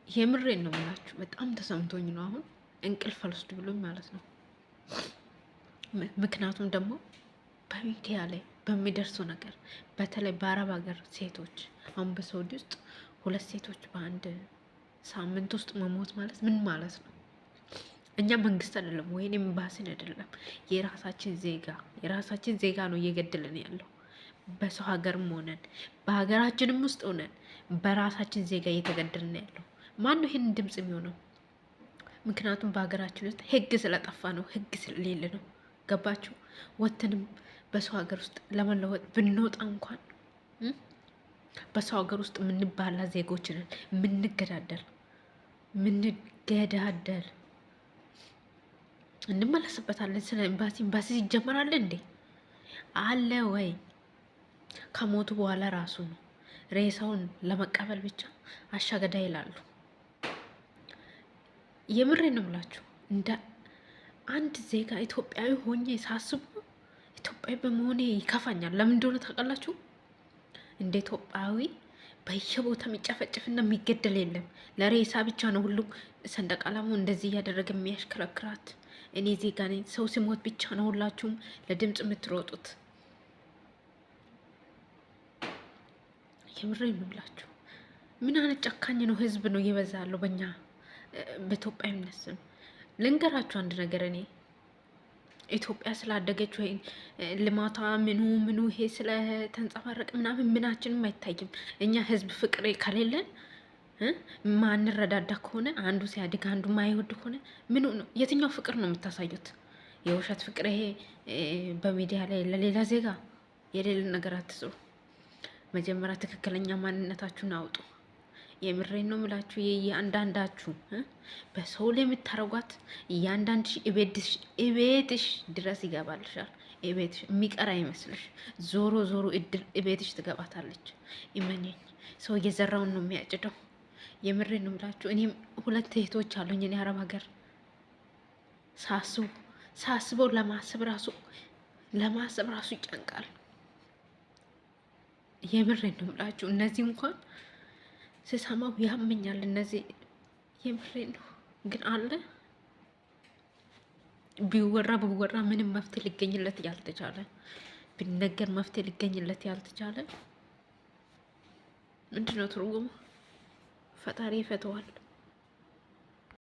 የምሬን ነው የምላችሁ። በጣም ተሰምቶኝ ነው አሁን እንቅልፍ አልወስድ ብሎኝ ማለት ነው። ምክንያቱም ደግሞ በሚዲያ ላይ በሚደርሰው ነገር በተለይ በአረብ ሀገር ሴቶች አሁን በሳውዲ ውስጥ 2 ሴቶች በአንድ ሳምንት ውስጥ መሞት ማለት ምን ማለት ነው? እኛ መንግስት አይደለም ወይም ኤምባሲን አይደለም፣ የራሳችን ዜጋ ነው እየገደልን ያለው። በሰው ሀገርም ሆነን በሀገራችንም ውስጥ ሆነን በራሳችን ዜጋ እየተገደልን ያለው። ማን ነው ይህን ድምፅ የሚሆነው? ምክንያቱም በሀገራችን ውስጥ ህግ ስለጠፋ ነው፣ ህግ ስለሌለ ነው። ገባችሁ? ወተንም በሰው ሀገር ውስጥ ለመለወጥ ብንወጣ እንኳን በሰው ሀገር ውስጥ የምንባላ ዜጎች ነን። ምንገዳደል እንመለስበታለን። ስለ ኤምባሲ ይጀመራል እንዴ? አለ ወይ? ከሞቱ በኋላ ራሱ ነው ሬሳውን ለመቀበል ብቻ አሻገዳ ይላሉ። የምሬ ነው የምላችሁ። እንደ አንድ ዜጋ ኢትዮጵያዊ ሆኜ ሳስቡ ኢትዮጵያዊ በመሆኔ ይከፋኛል። ለምን እንደሆነ ታውቃላችሁ? እንደ ኢትዮጵያዊ በየቦታ የሚጨፈጭፍና የሚገደል የለም። ለሬሳ ብቻ ነው ሁሉም ሰንደቅ ዓላማው እንደዚህ እያደረገ የሚያሽከረክራት። እኔ ዜጋ ነኝ። ሰው ሲሞት ብቻ ነው ሁላችሁም ለድምፅ የምትሮጡት። የምሬ ነው የምላችሁ። ምን አይነት ጨካኝ ነው ህዝብ ነው እየበዛ ያለው በእኛ በኢትዮጵያዊነት ስም። ልንገራችሁ አንድ ነገር፣ እኔ ኢትዮጵያ ስላደገች ወይ ልማቷ ምኑ ይሄ ስለተንጸባረቅ ምናምን ምናችንም አይታይም። እኛ ህዝብ ፍቅር ከሌለን ማንረዳዳ ከሆነ አንዱ ሲያድግ አንዱ ማይወድ ከሆነ ምኑ ነው? የትኛው ፍቅር ነው የምታሳዩት? የውሸት ፍቅር ይሄ በሚዲያ ላይ ለሌላ ዜጋ የሌለ ነገር አትስሩ። መጀመሪያ ትክክለኛ ማንነታችሁን አውጡ። የምሬን ነው የምላችሁ። የእያንዳንዳችሁ በሰው ላይ የምታረጓት እያንዳንድሽ እቤትሽ ድረስ ይገባልሻል። እቤትሽ የሚቀር አይመስልሽ። ዞሮ እድል እቤትሽ ትገባታለች። ይመኘኝ ሰው እየዘራውን ነው የሚያጭደው። የምሬን ነው የምላችሁ። እኔም 2 እህቶች አሉኝ። እኔ አረብ ሀገር ሳስበው ለማሰብ ራሱ ይጨንቃል። የምሬን ነው የምላችሁ። እነዚህ እንኳን ስሰማው ያመኛል። እነዚህ የምሬን ነው። ግን አለ ቢወራ ምንም መፍትሄ ሊገኝለት ያልተቻለ፣ ቢነገር መፍትሄ ሊገኝለት ያልተቻለ ምንድነው ትርጉሙ? ፈጣሪ ይፈተዋል።